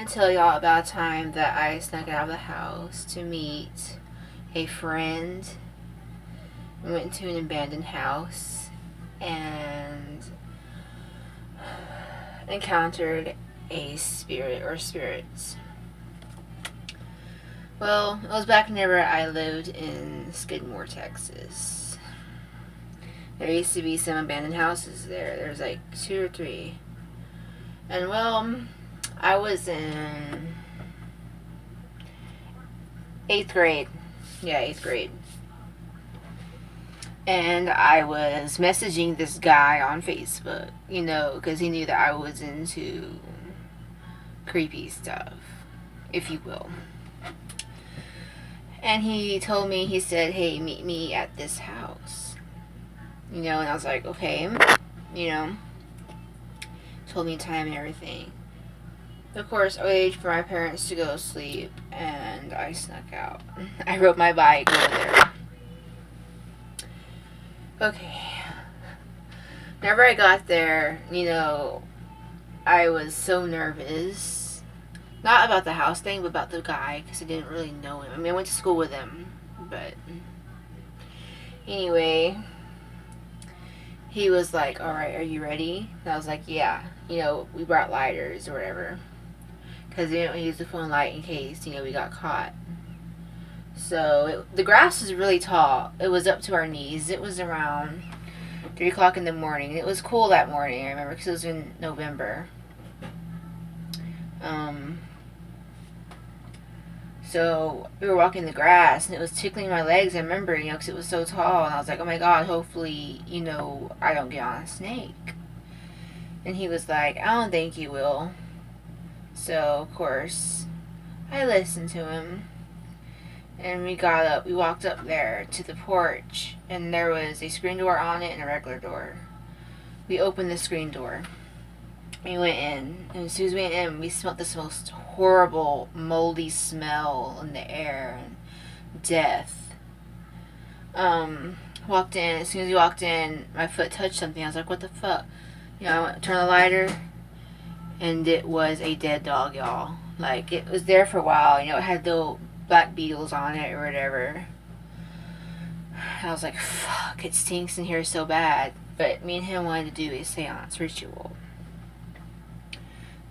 want to tell y'all about a time that I snuck out of the house to meet a friend. We went to an abandoned house and encountered a spirit or spirits. Well, it was back whenever I lived in Skidmore, Texas. There used to be some abandoned houses there. There's like 2 or 3. And well, I was in 8th grade. Yeah, 8th grade. And I was messaging this guy on Facebook, because he knew that I was into creepy stuff, if you will. And he told me, he said, hey, meet me at this house. And I was like, okay, told me time and everything. Of course, I waited for my parents to go to sleep, and I snuck out. I rode my bike over there. Okay. Whenever I got there, I was so nervous. Not about the house thing, but about the guy, because I didn't really know him. I mean, I went to school with him, but anyway, he was like, alright, are you ready? And I was like, yeah. We brought lighters or whatever, because we didn't use the phone light in case, we got caught. So, the grass was really tall. It was up to our knees. It was around 3 o'clock in the morning. It was cool that morning, I remember, because it was in November. So, we were walking the grass, and it was tickling my legs, I remember, because it was so tall. And I was like, oh my god, hopefully, I don't get on a snake. And he was like, I don't think you will. So, of course, I listened to him. And we got up, we walked up there to the porch, and there was a screen door on it and a regular door. We opened the screen door. We went in, and as soon as we went in, we smelled this most horrible, moldy smell in the air, and death. Walked in, as soon as we walked in, my foot touched something. I was like, what the fuck? I went to turn the lighter, and it was a dead dog, y'all. Like, it was there for a while, it had the black beetles on it or whatever. I was like, fuck, it stinks in here so bad. But me and him wanted to do a seance ritual.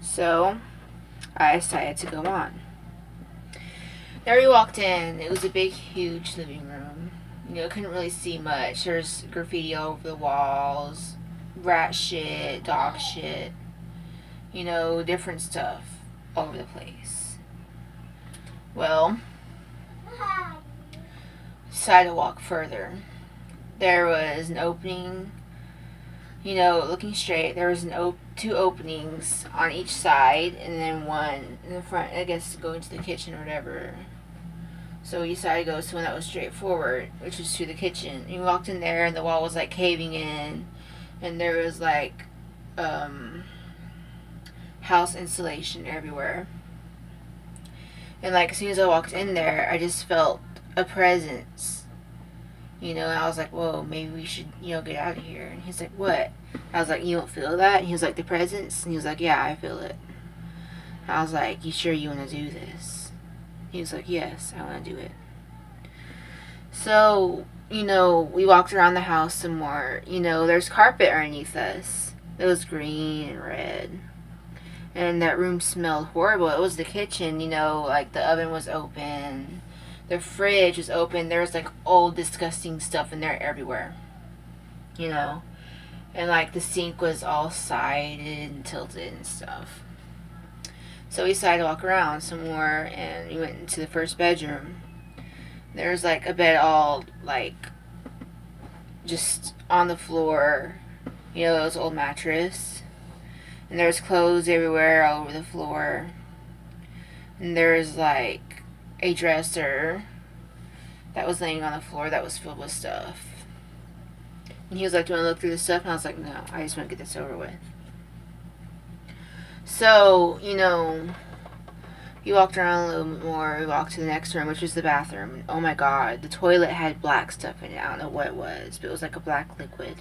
So, I decided to go on. There we walked in. It was a big, huge living room. Couldn't really see much. There's graffiti all over the walls. Rat shit, dog shit. Different stuff all over the place. Well, decided to walk further. There was an opening, looking straight. There was 2 openings on each side, and then one in the front, I guess, going to the kitchen or whatever. So we decided to go to one that was straight forward, which was to the kitchen. And we walked in there, and the wall was like caving in, and there was like house insulation everywhere. And like as soon as I walked in there, I just felt a presence. And I was like, whoa, maybe we should, get out of here. And he's like, what? I was like, you don't feel that? And he was like, the presence? And he was like, yeah, I feel it. And I was like, you sure you want to do this? He was like, yes, I want to do it. So, we walked around the house some more. There's carpet underneath us. It was green and red. And that room smelled horrible. It was the kitchen, like the oven was open. The fridge was open. There was like old disgusting stuff in there everywhere. And like the sink was all sided and tilted and stuff. So we decided to walk around some more, and we went into the first bedroom. There's like a bed all like just on the floor. It was an old mattress. And there's clothes everywhere all over the floor. And there's like a dresser that was laying on the floor that was filled with stuff. And he was like, do you want to look through this stuff? And I was like, no, I just want to get this over with. So, we walked around a little bit more. We walked to the next room, which was the bathroom. And oh my god, the toilet had black stuff in it. I don't know what it was, but it was like a black liquid.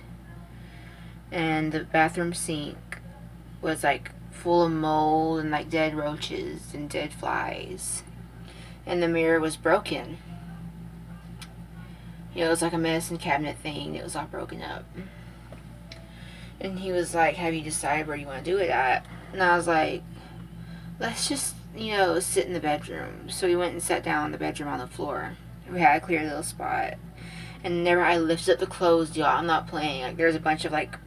And the bathroom sink was like full of mold and like dead roaches and dead flies. And the mirror was broken. You know, it was like a medicine cabinet thing. It was all broken up. And he was like, have you decided where you want to do it at? And I was like, let's just, you know, sit in the bedroom. So we went and sat down in the bedroom on the floor. We had a clear little spot. And whenever I lifted up the clothes, y'all, I'm not playing. Like, there's a bunch of, like,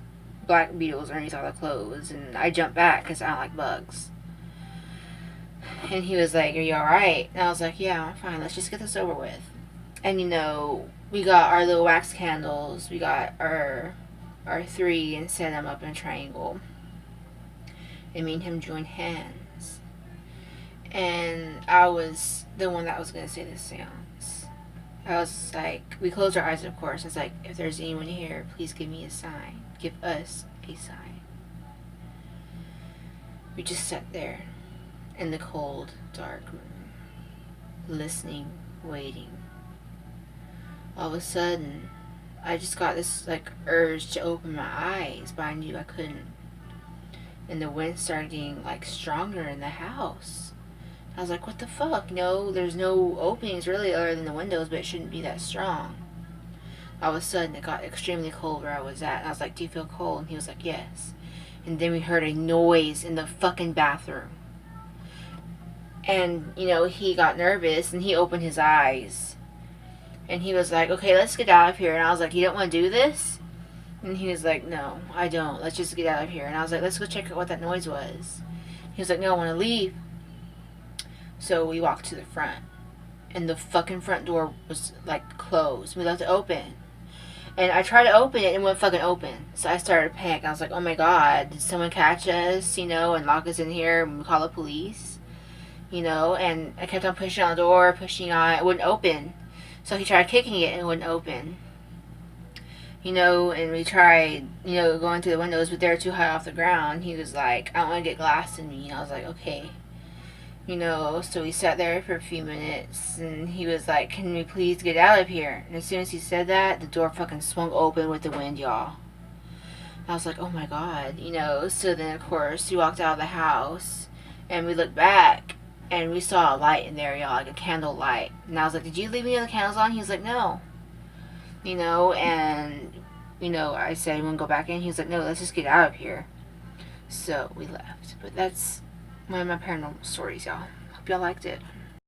black beetles underneath all the clothes. And I jumped back because I don't like bugs. And he was like, are you alright? And I was like, yeah, I'm fine. Let's just get this over with. And, you know, we got our little wax candles. We got our 3 and set them up in a triangle. And me and him joined hands. And I was the one that was going to say the seance. I was like, we closed our eyes, of course. It's like, if there's anyone here, please give me a sign. Give us a sign. We just sat there in the cold, dark room, listening, waiting. All of a sudden, I just got this like urge to open my eyes, but I knew I couldn't. And the wind started getting like stronger in the house. I was like, what the fuck? No, there's no openings really other than the windows, but it shouldn't be that strong. All of a sudden, it got extremely cold where I was at. And I was like, do you feel cold? And he was like, yes. And then we heard a noise in the fucking bathroom. And, you know, he got nervous and he opened his eyes. And he was like, okay, let's get out of here. And I was like, you don't want to do this? And he was like, no, I don't. Let's just get out of here. And I was like, let's go check out what that noise was. He was like, no, I want to leave. So we walked to the front. And the fucking front door was, like, closed. We left it open. And I tried to open it and it wouldn't fucking open. So I started to panic. I was like, oh my god, did someone catch us, you know, and lock us in here and we call the police? You know, and I kept on pushing on the door, pushing on it. It wouldn't open. So he tried kicking it and it wouldn't open. You know, and we tried, you know, going through the windows, but they were too high off the ground. He was like, I don't want to get glass in me. And I was like, okay. You know, so we sat there for a few minutes, and he was like, can we please get out of here? And as soon as he said that, the door fucking swung open with the wind, y'all. I was like, oh my god, you know. So then, of course, we walked out of the house, and we looked back, and we saw a light in there, y'all, like a candle light. And I was like, did you leave any of the candles on? He was like, no. You know, and, you know, I said, you want to go back in? He was like, no, let's just get out of here. So we left. But that's one of my paranormal stories, y'all. Hope y'all liked it.